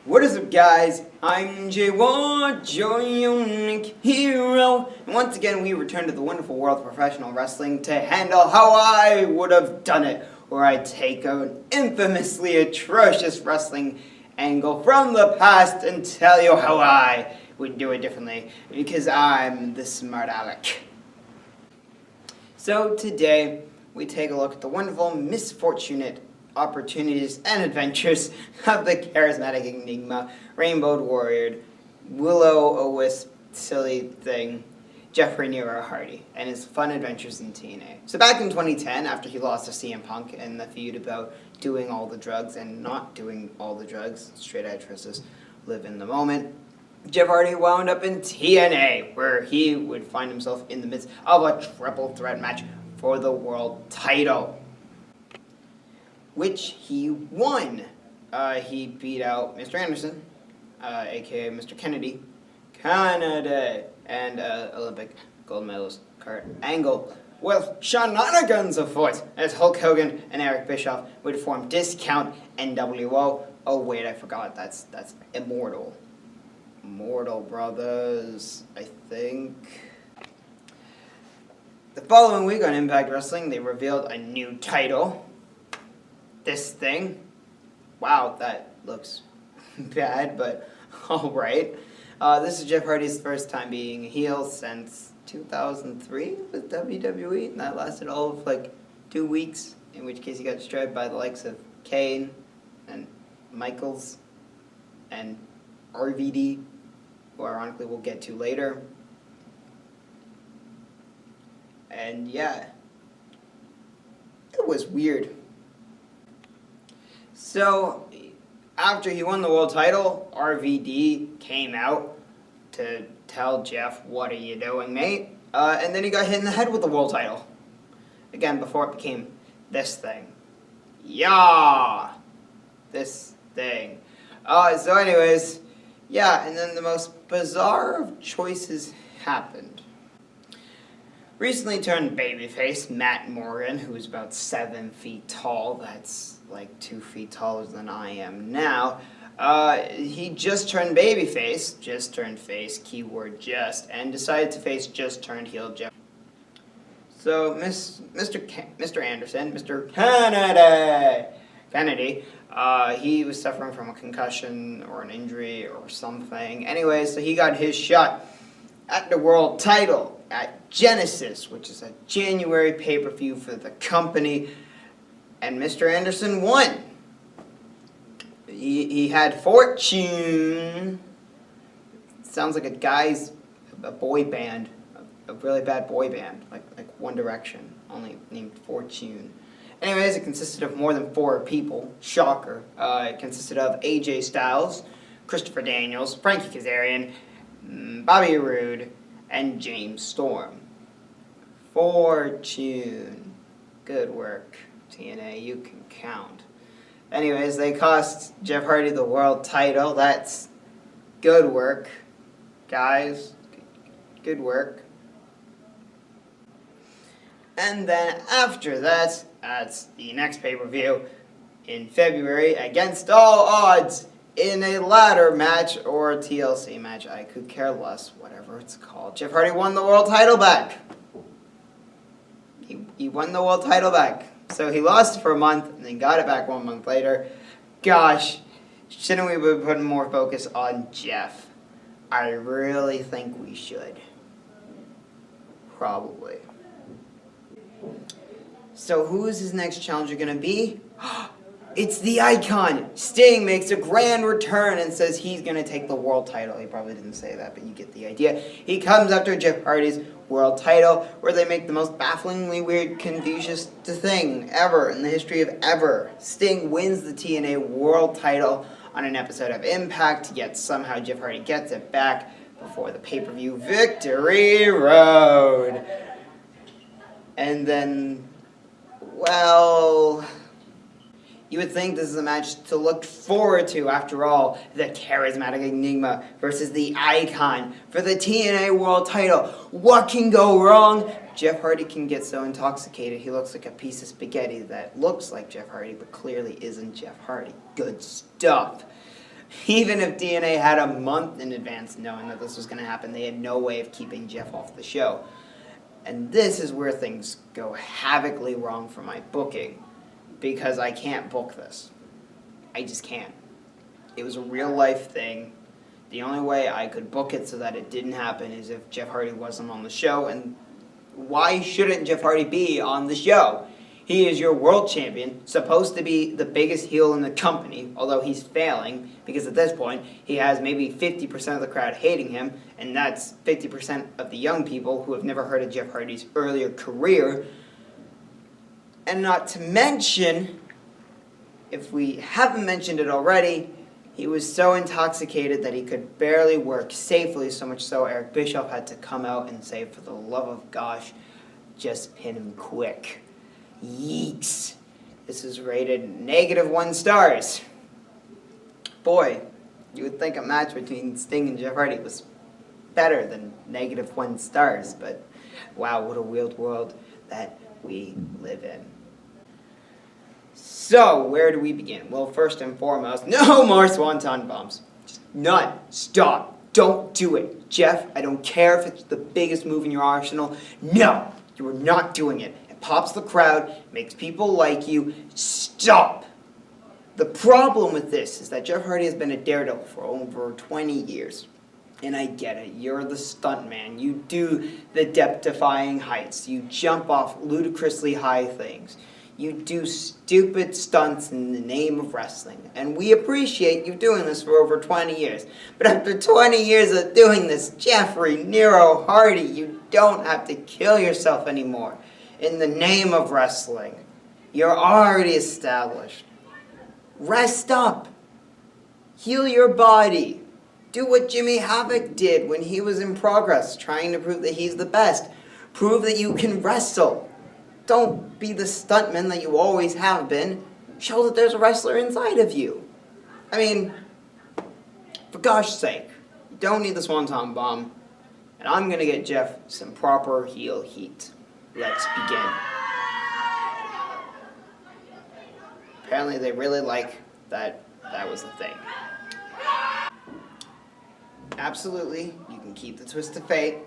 What is up, guys? I'm J1, your unique hero. And once again, we return to the wonderful world of professional wrestling to handle how I would have done it, where I take an infamously atrocious wrestling angle from the past and tell you how I would do it differently, because I'm the smart aleck. So today, we take a look at the wonderful, misfortunate opportunities and adventures of the charismatic enigma, rainbow warrior, will-o'-wisp silly thing, Jeffrey Nero Hardy, and his fun adventures in TNA. So back in 2010, after he lost to CM Punk in the feud about doing all the drugs and not doing all the drugs, straight edge versus live in the moment, Jeff Hardy wound up in TNA, where he would find himself in the midst of a triple threat match for the world title, which he won. He beat out Mr. Anderson, aka Mr. Kennedy, and Olympic gold medalist Kurt Angle, with shenanigans afoot as Hulk Hogan and Eric Bischoff would form Discount NWO. Oh wait, I forgot, that's Immortal Brothers, I think. The following week on Impact Wrestling, they revealed a new title. This thing. Wow, that looks bad, but alright. This is Jeff Hardy's first time being a heel since 2003 with WWE, and that lasted all of like 2 weeks, in which case he got destroyed by the likes of Kane and Michaels and RVD, who ironically we'll get to later. And yeah, it was weird. So, after he won the world title, RVD came out to tell Jeff, "What are you doing, mate?" And then he got hit in the head with the world title. Again, before it became this thing. Yeah! This thing. So anyways, yeah, and then the most bizarre of choices happened. Recently turned babyface Matt Morgan, who's about 7 feet tall, that's like 2 feet taller than I am now. He just turned babyface, just turned face, keyword just, and decided to face just turned heel Jeff. So Mr. Anderson, Mr. Kennedy, he was suffering from a concussion or an injury or something. Anyway, so he got his shot at the world title at Genesis, which is a January pay-per-view for the company, and Mr. Anderson won. He had Fortune. Sounds like a boy band, a really bad boy band, like One Direction, only named Fortune. Anyways, it consisted of more than 4 people. Shocker. It consisted of AJ Styles, Christopher Daniels, Frankie Kazarian, Bobby Roode, and James Storm. Fortune. Good work, TNA, you can count. Anyways, they cost Jeff Hardy the world title. That's good work, guys. Good work. And then after that, that's the next pay-per-view in February, against all odds, in a ladder match or a TLC match, I could care less, whatever it's called. Jeff Hardy won the world title back. He won the world title back. So he lost it for a month and then got it back 1 month later. Gosh, shouldn't we be putting more focus on Jeff? I really think we should. Probably. So who is his next challenger going to be? It's the Icon. Sting makes a grand return and says he's going to take the world title. He probably didn't say that, but you get the idea. He comes after Jeff Hardy's world title, where they make the most bafflingly weird, Confucius thing ever in the history of ever. Sting wins the TNA world title on an episode of Impact, yet somehow Jeff Hardy gets it back before the pay-per-view Victory Road. And then, well, you would think this is a match to look forward to. After all, the charismatic enigma versus the Icon for the TNA world title. What can go wrong? Jeff Hardy can get so intoxicated he looks like a piece of spaghetti that looks like Jeff Hardy but clearly isn't Jeff Hardy. Good stuff. Even if TNA had a month in advance knowing that this was going to happen, they had no way of keeping Jeff off the show. And this is where things go havocly wrong for my booking, because I can't book this. I just can't. It was a real life thing. The only way I could book it so that it didn't happen is if Jeff Hardy wasn't on the show. And why shouldn't Jeff Hardy be on the show? He is your world champion, supposed to be the biggest heel in the company, although he's failing, because at this point, he has maybe 50% of the crowd hating him, and that's 50% of the young people who have never heard of Jeff Hardy's earlier career. And not to mention, if we haven't mentioned it already, he was so intoxicated that he could barely work safely, so much so Eric Bischoff had to come out and say, for the love of gosh, just pin him quick. Yeeks. This is rated -1 stars. Boy, you would think a match between Sting and Jeff Hardy was better than -1 stars, but wow, what a weird world that we live in. So, where do we begin? Well, first and foremost, no more Swanton bombs. Just none. Stop. Don't do it. Jeff, I don't care if it's the biggest move in your arsenal. No, you are not doing it. It pops the crowd, makes people like you. Stop. The problem with this is that Jeff Hardy has been a daredevil for over 20 years. And I get it. You're the stunt man. You do the depth-defying heights. You jump off ludicrously high things. You do stupid stunts in the name of wrestling. And we appreciate you doing this for over 20 years. But after 20 years of doing this, Jeffrey Nero Hardy, you don't have to kill yourself anymore in the name of wrestling. You're already established. Rest up. Heal your body. Do what Jimmy Havoc did when he was in Progress, trying to prove that he's the best. Prove that you can wrestle. Don't be the stuntman that you always have been. Show that there's a wrestler inside of you. I mean, for gosh sake, you don't need the Swanton Bomb. And I'm going to get Jeff some proper heel heat. Let's begin. Apparently they really like that was the thing. Absolutely, you can keep the Twist of Fate.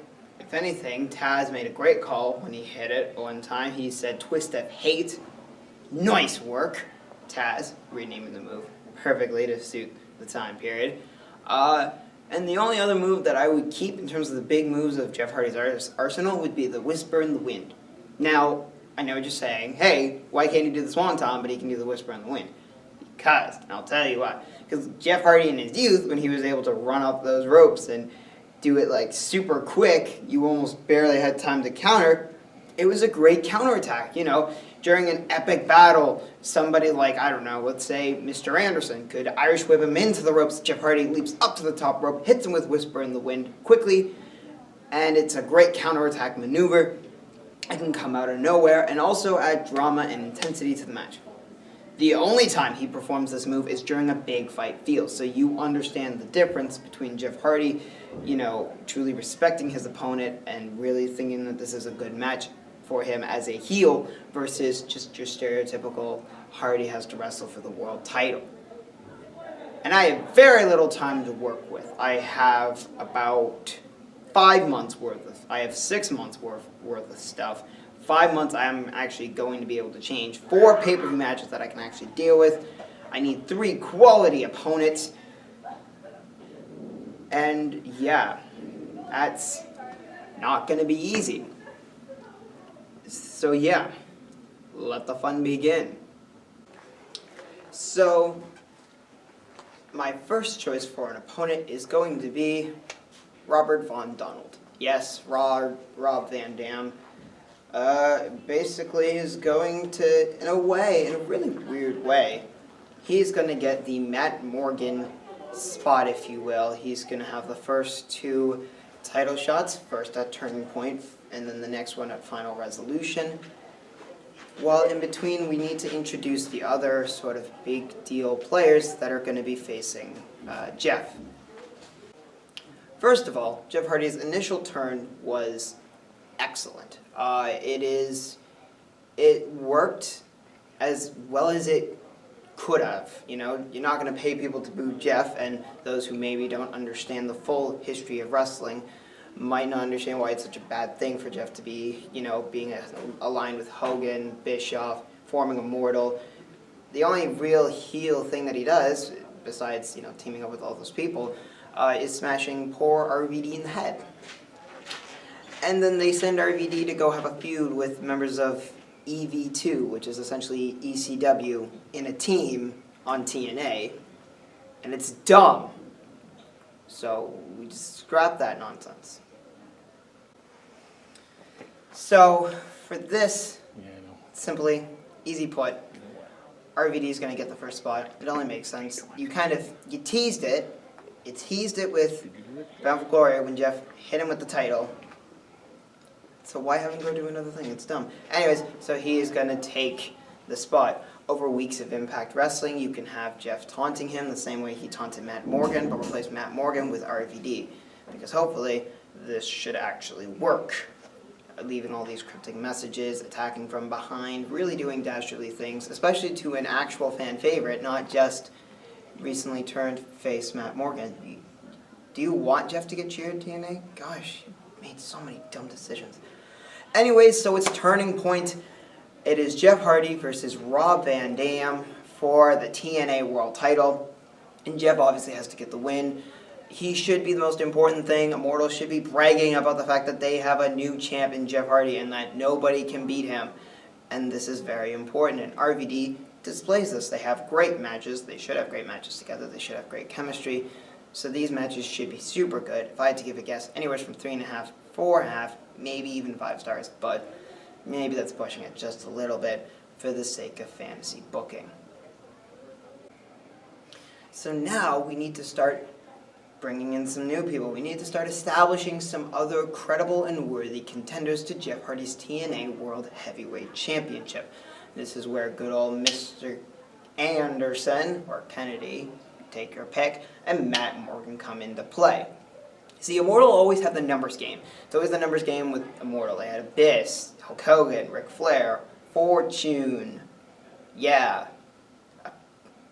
If anything, Taz made a great call when he hit it one time. He said, Twist of Hate. Nice work. Taz, renaming the move perfectly to suit the time period. And the only other move that I would keep in terms of the big moves of Jeff Hardy's arsenal would be the Whisper in the Wind. Now, I know what you're saying, hey, why can't he do the Swanton, but he can do the Whisper in the Wind? Because, and I'll tell you why. Because Jeff Hardy in his youth, when he was able to run up those ropes and do it like super quick, you almost barely had time to counter, it was a great counterattack, you know. During an epic battle, somebody like, I don't know, let's say Mr. Anderson could Irish whip him into the ropes. Jeff Hardy leaps up to the top rope, hits him with Whisper in the Wind quickly, and it's a great counterattack maneuver. It can come out of nowhere and also add drama and intensity to the match. The only time he performs this move is during a big fight feel, so you understand the difference between Jeff Hardy, you know, truly respecting his opponent and really thinking that this is a good match for him as a heel versus just your stereotypical Hardy has to wrestle for the world title. And I have very little time to work with. I have about 5 months worth of, I have 6 months worth of stuff. 5 months I'm actually going to be able to change 4 pay-per-view matches that I can actually deal with. I need 3 quality opponents. And yeah, that's not going to be easy. So yeah, let the fun begin. So, my first choice for an opponent is going to be Robert Von Donald. Yes, Rob Van Dam. Basically is going to, in a really weird way, he's going to get the Matt Morgan spot, if you will. He's going to have the first 2 title shots, first at Turning Point, and then the next one at Final Resolution. While in between, we need to introduce the other sort of big deal players that are going to be facing Jeff. First of all, Jeff Hardy's initial turn was excellent. It worked as well as it could have. You know, you're not going to pay people to boo Jeff, and those who maybe don't understand the full history of wrestling might not understand why it's such a bad thing for Jeff to be, you know, being aligned with Hogan, Bischoff, forming Immortal. The only real heel thing that he does, besides, you know, teaming up with all those people, is smashing poor RVD in the head. And then they send RVD to go have a feud with members of EV2, which is essentially ECW, in a team on TNA. And it's dumb. So we just scrap that nonsense. So for this, simply, easy put, RVD is going to get the first spot. It only makes sense. You teased it. You teased it with Bound for Glory when Jeff hit him with the title. So why have him go do another thing? It's dumb. Anyways, so he is going to take the spot. Over weeks of Impact Wrestling, you can have Jeff taunting him the same way he taunted Matt Morgan, but replace Matt Morgan with RVD. Because hopefully, this should actually work. Leaving all these cryptic messages, attacking from behind, really doing dastardly things, especially to an actual fan favorite, not just recently turned face Matt Morgan. Do you want Jeff to get cheered, TNA? Gosh, you made so many dumb decisions. Anyways, so it's Turning Point. It is Jeff Hardy versus Rob Van Dam for the TNA World title. And Jeff obviously has to get the win. He should be the most important thing. Immortal should be bragging about the fact that they have a new champ in Jeff Hardy and that nobody can beat him. And this is very important. And RVD displays this. They have great matches. They should have great matches together. They should have great chemistry. So these matches should be super good. If I had to give a guess, anywhere from 3.5, 4.5, maybe even 5 stars. But maybe that's pushing it just a little bit for the sake of fantasy booking. So now we need to start bringing in some new people. We need to start establishing some other credible and worthy contenders to Jeff Hardy's TNA World Heavyweight Championship. This is where good old Mr. Anderson, or Kennedy, take your pick, and Matt Morgan come into play. See, Immortal always had the numbers game. It's always the numbers game with Immortal. They had Abyss, Hulk Hogan, Ric Flair, Fortune. Yeah.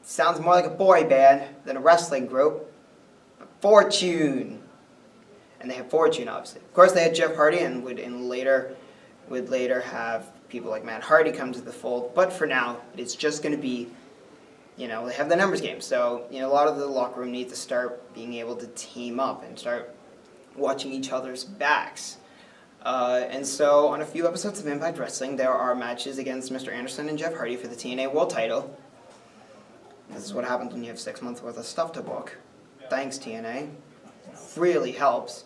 Sounds more like a boy band than a wrestling group. Fortune. And they had Fortune, obviously. Of course, they had Jeff Hardy and would later have people like Matt Hardy come to the fold. But for now, it's just going to be, you know, they have the numbers game. So, you know, a lot of the locker room needs to start being able to team up and start watching each other's backs. And so, on a few episodes of Impact Wrestling, there are matches against Mr. Anderson and Jeff Hardy for the TNA World title. This is what happens when you have 6 months worth of stuff to book. Thanks, TNA. Really helps.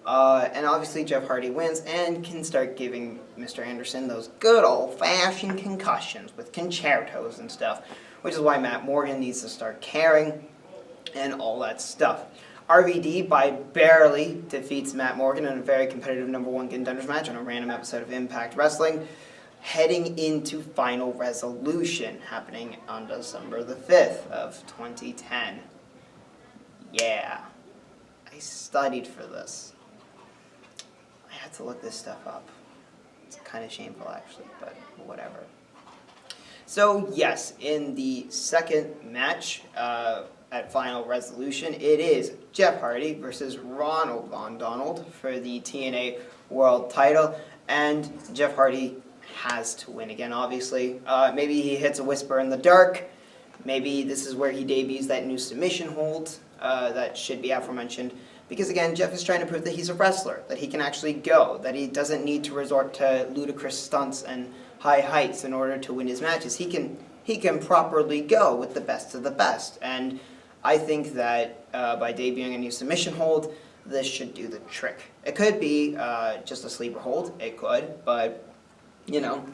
And obviously Jeff Hardy wins and can start giving Mr. Anderson those good old-fashioned concussions with concertos and stuff, which is why Matt Morgan needs to start caring and all that stuff. RVD, by barely, defeats Matt Morgan in a very competitive #1 contenders match on a random episode of Impact Wrestling, heading into Final Resolution, happening on December the 5th of 2010. Yeah, I studied for this. I had to look this stuff up. It's kind of shameful, actually, but whatever. So, yes, in the second match at Final Resolution, it is Jeff Hardy versus Ronald Von Donald for the TNA World title, and Jeff Hardy has to win again, obviously. Maybe he hits a Whisper in the Dark. Maybe this is where he debuts that new submission hold that should be aforementioned. Because again, Jeff is trying to prove that he's a wrestler, that he can actually go, that he doesn't need to resort to ludicrous stunts and high heights in order to win his matches. He can properly go with the best of the best. And I think that by debuting a new submission hold, this should do the trick. It could be just a sleeper hold. It could, but, you know,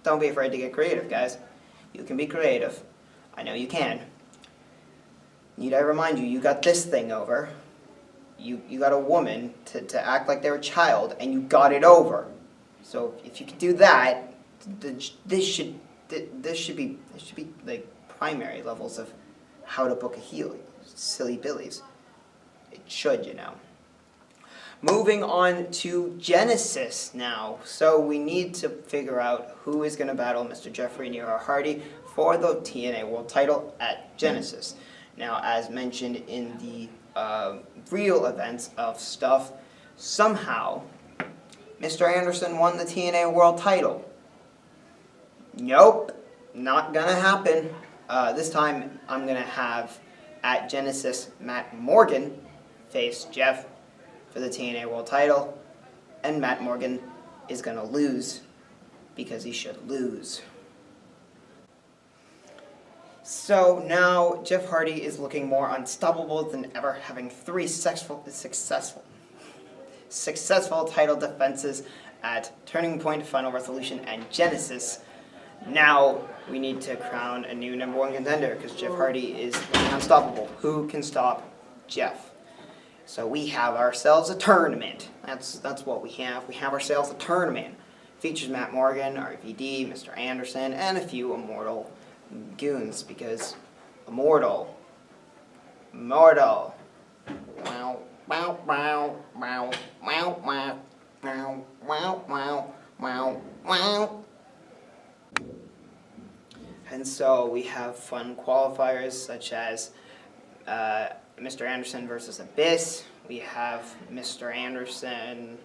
don't be afraid to get creative, guys. You can be creative. I know you can. Need I remind you, you got this thing over. You got a woman to act like they're a child, and you got it over. So if you can do that, this should be like primary levels of how to book a heel. Silly billies. It should, you know. Moving on to Genesis now. So we need to figure out who is going to battle Mr. Jeffrey Nero Hardy for the TNA World Title at Genesis. Now, as mentioned in the real events of stuff, somehow Mr. Anderson won the TNA World Title. Nope, not gonna happen. This time I'm gonna have at Genesis Matt Morgan face Jeff for the TNA World Title, and Matt Morgan is gonna lose because he should lose. So now Jeff Hardy is looking more unstoppable than ever, having 3 successful title defenses at Turning Point, Final Resolution, and Genesis. Now we need to crown a new #1 contender because Jeff Hardy is unstoppable. Who can stop Jeff? So we have ourselves a tournament. That's what we have. We have ourselves a tournament. Features Matt Morgan, RVD, Mr. Anderson, and a few immortal goons because immortal. Wow, wow, wow, wow, wow, wow, wow, wow, wow, wow. And so we have fun qualifiers such as Mr. Anderson versus Abyss. We have Mr. Anderson.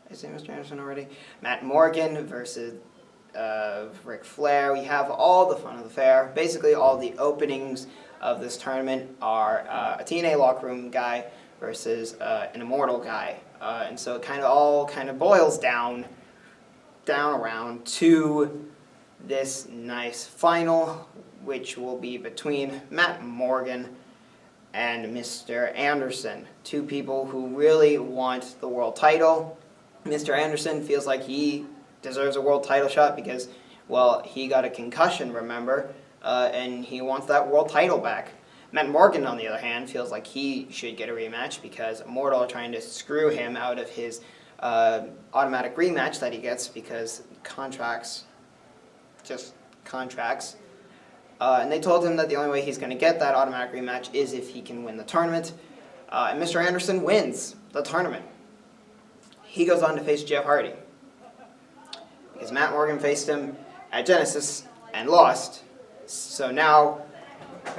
Did I say Mr. Anderson already? Matt Morgan versus Ric Flair. We have all the fun of the fair. Basically, all the openings of this tournament are a TNA locker room guy versus an immortal guy, and so it all boils down around to this nice final, which will be between Matt Morgan and Mr. Anderson, 2 people who really want the world title. Mr. Anderson feels like he deserves a world title shot because, well, he got a concussion, remember, and he wants that world title back. Matt Morgan, on the other hand, feels like he should get a rematch because Immortal are trying to screw him out of his automatic rematch that he gets because contracts. And they told him that the only way he's going to get that automatic rematch is if he can win the tournament. And Mr. Anderson wins the tournament. He goes on to face Jeff Hardy because Matt Morgan faced him at Genesis and lost. So now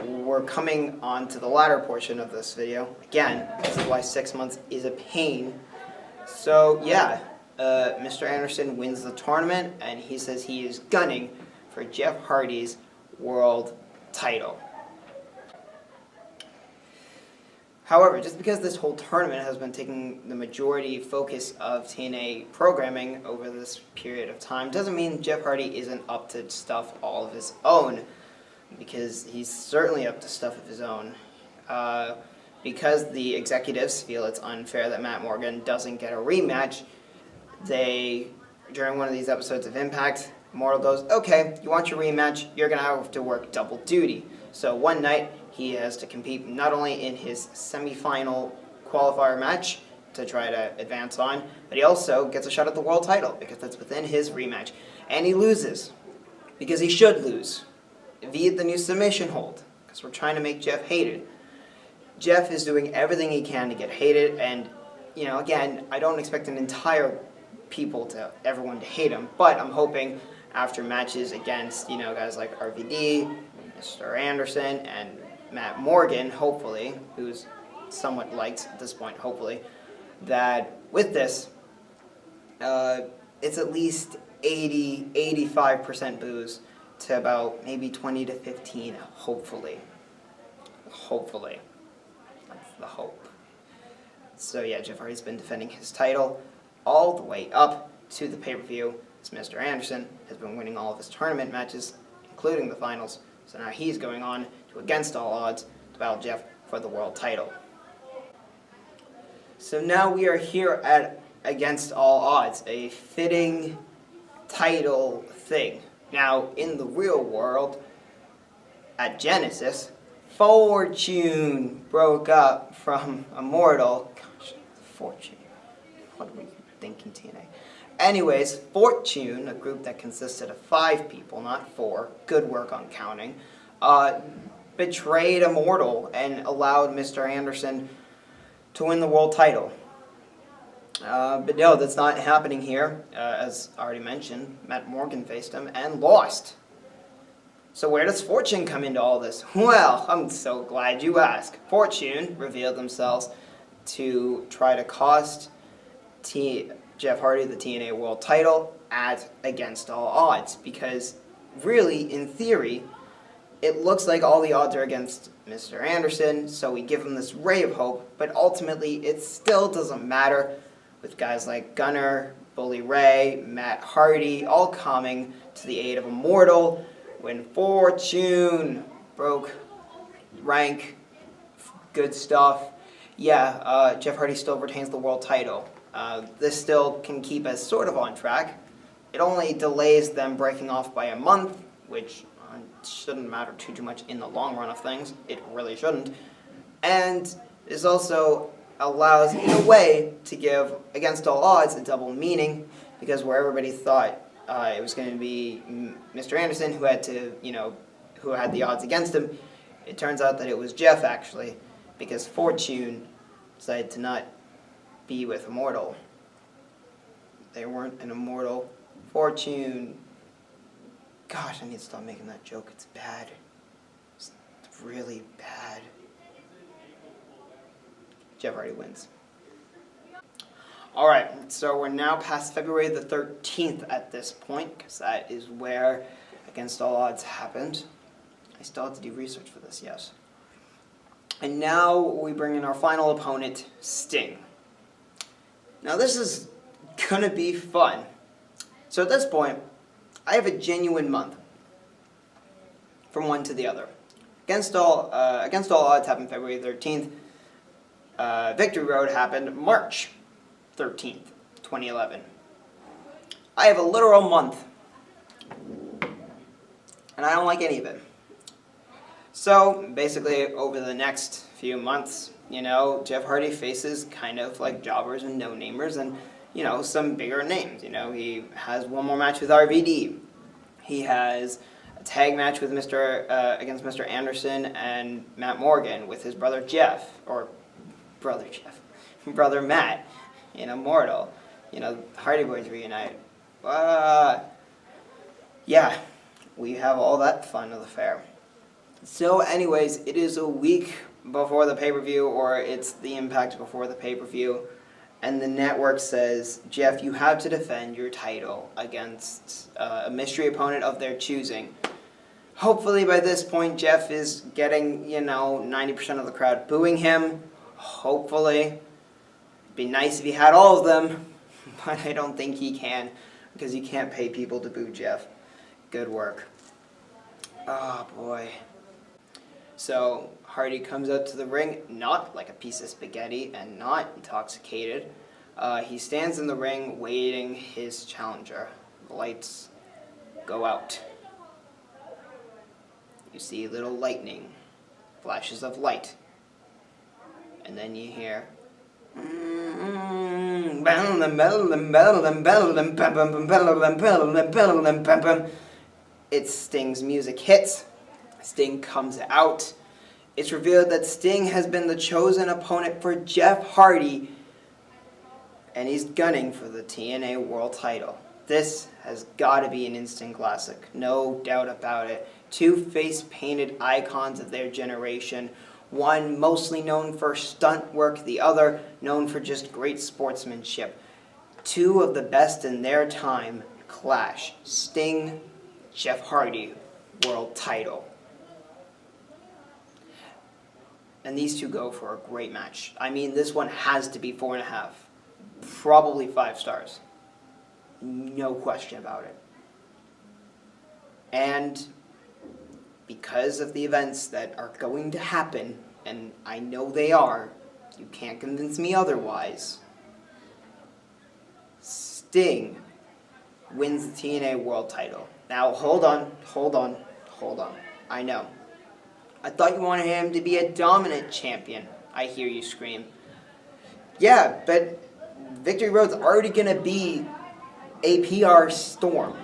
we're coming on to the latter portion of this video. Again, this is why 6 months is a pain. So yeah, Mr. Anderson wins the tournament, and he says he is gunning for Jeff Hardy's world title. However, just because this whole tournament has been taking the majority focus of TNA programming over this period of time doesn't mean Jeff Hardy isn't up to stuff all of his own, because he's certainly up to stuff of his own. Because the executives feel it's unfair that Matt Morgan doesn't get a rematch, during one of these episodes of Impact, Immortal goes, okay, you want your rematch, you're going to have to work double duty. So one night, he has to compete not only in his semifinal qualifier match to try to advance on, but he also gets a shot at the world title because that's within his rematch. And he loses, because he should lose, via the new submission hold, because we're trying to make Jeff hated. Jeff is doing everything he can to get hated, and, again, I don't expect an entire everyone to hate him, but I'm hoping after matches against, guys like RVD, Mr. Anderson, and Matt Morgan, hopefully, who's somewhat liked at this point, hopefully, that with this, it's at least 85% boos to about maybe 20 to 15, hopefully. Hopefully. That's the hope. So yeah, Jeff Hardy's been defending his title all the way up to the pay-per-view, as Mr. Anderson has been winning all of his tournament matches, including the finals. So now he's going on to Against All Odds to battle Jeff for the world title. So now we are here at Against All Odds, a fitting title thing. Now, in the real world, at Genesis, Fortune broke up from Immortal. Gosh, Fortune. What are we thinking, TNA? Anyways, Fortune, a group that consisted of 5 people, not 4, good work on counting, betrayed Immortal and allowed Mr. Anderson to win the world title. But no, that's not happening here. As already mentioned, Matt Morgan faced him and lost. So where does Fortune come into all this? Well, I'm so glad you asked. Fortune revealed themselves to try to cost Jeff Hardy the TNA World title at Against All Odds, because really, in theory, it looks like all the odds are against Mr. Anderson, so we give him this ray of hope, but ultimately it still doesn't matter, with guys like Gunner, Bully Ray, Matt Hardy, all coming to the aid of Immortal when Fortune broke rank. Good stuff. Yeah, Jeff Hardy still retains the world title. This still can keep us sort of on track. It only delays them breaking off by a month, which shouldn't matter too much in the long run of things. It really shouldn't. And this also allows, in a way, to give Against All Odds a double meaning, because where everybody thought it was going to be Mr. Anderson who had to, who had the odds against him, it turns out that it was Jeff, actually, because Fortune decided to not be with Immortal. They weren't an Immortal. Fortune. Gosh, I need to stop making that joke. It's bad. It's really bad. Jeff Hardy wins. Alright, so we're now past February the 13th at this point, because that is where Against All Odds happened. I still have to do research for this, yes. And now we bring in our final opponent, Sting. Now this is gonna be fun. So at this point, I have a genuine month from one to the other. Against All Odds happened February 13th. Victory Road happened March 13th, 2011. I have a literal month, and I don't like any of it. So basically, over the next few months, Jeff Hardy faces kind of like jobbers and no-namers, and some bigger names. He has one more match with RVD. He has a tag match with against Mr. Anderson and Matt Morgan with his brother Matt in Immortal. Hardy Boys reunite. Yeah, we have all that fun of the fair. So anyways, it is a week before the pay-per-view, or it's the Impact before the pay-per-view, and the network says, Jeff, you have to defend your title against a mystery opponent of their choosing. Hopefully by this point, Jeff is getting, 90% of the crowd booing him. Hopefully. It'd be nice if he had all of them, but I don't think he can, because you can't pay people to boo Jeff. Good work. Oh, boy. So Hardy comes out to the ring, not like a piece of spaghetti and not intoxicated. He stands in the ring waiting his challenger. The lights go out. You see little lightning, flashes of light. And then you hear... It's Sting's music hits. Sting comes out. It's revealed that Sting has been the chosen opponent for Jeff Hardy, and he's gunning for the TNA World title. This has got to be an instant classic, no doubt about it. Two face-painted icons of their generation, one mostly known for stunt work, the other known for just great sportsmanship. Two of the best in their time clash. Sting, Jeff Hardy, world title. And these two go for a great match. I mean, this one has to be 4.5. Probably 5 stars. No question about it. And because of the events that are going to happen, and I know they are, you can't convince me otherwise, Sting wins the TNA World title. Now, hold on. I know. I thought you wanted him to be a dominant champion. I hear you scream. Yeah, but Victory Road's already going to be a PR storm.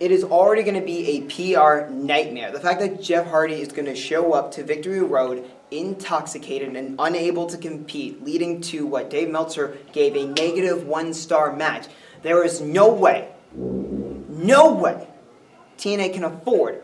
It is already going to be a PR nightmare. The fact that Jeff Hardy is going to show up to Victory Road intoxicated and unable to compete, leading to what Dave Meltzer gave a negative 1-star match. There is no way TNA can afford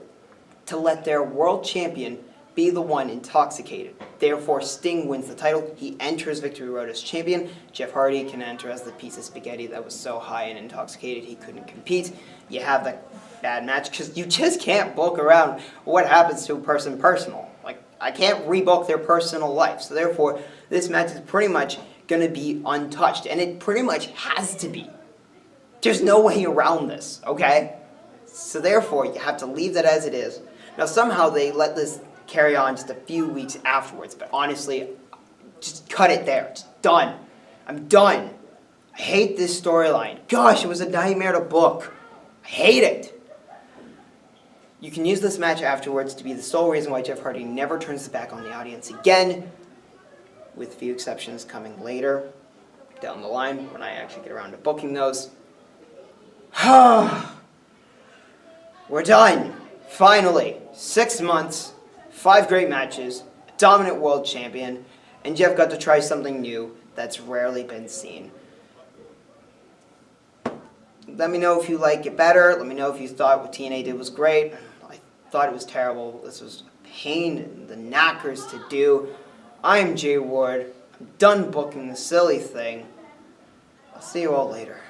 to let their world champion be the one intoxicated. Therefore, Sting wins the title. He enters Victory Road as champion. Jeff Hardy can enter as the piece of spaghetti that was so high and intoxicated he couldn't compete. You have that bad match because you just can't book around what happens to a person personal. Like, I can't rebook their personal life. So therefore, this match is pretty much going to be untouched. And it pretty much has to be. There's no way around this, okay? So therefore, you have to leave that as it is. Now, somehow they let this carry on just a few weeks afterwards. But honestly, just cut it there. It's done. I'm done. I hate this storyline. Gosh, it was a nightmare to book. I hate it. You can use this match afterwards to be the sole reason why Jeff Hardy never turns his back on the audience again, with few exceptions coming later, down the line, when I actually get around to booking those. We're done. Finally. 6 months, 5 great matches, a dominant world champion, and Jeff got to try something new that's rarely been seen. Let me know if you like it better. Let me know if you thought what TNA did was great. I thought it was terrible. This was a pain in the knackers to do. I'm Jay Ward. I'm done booking the silly thing. I'll see you all later.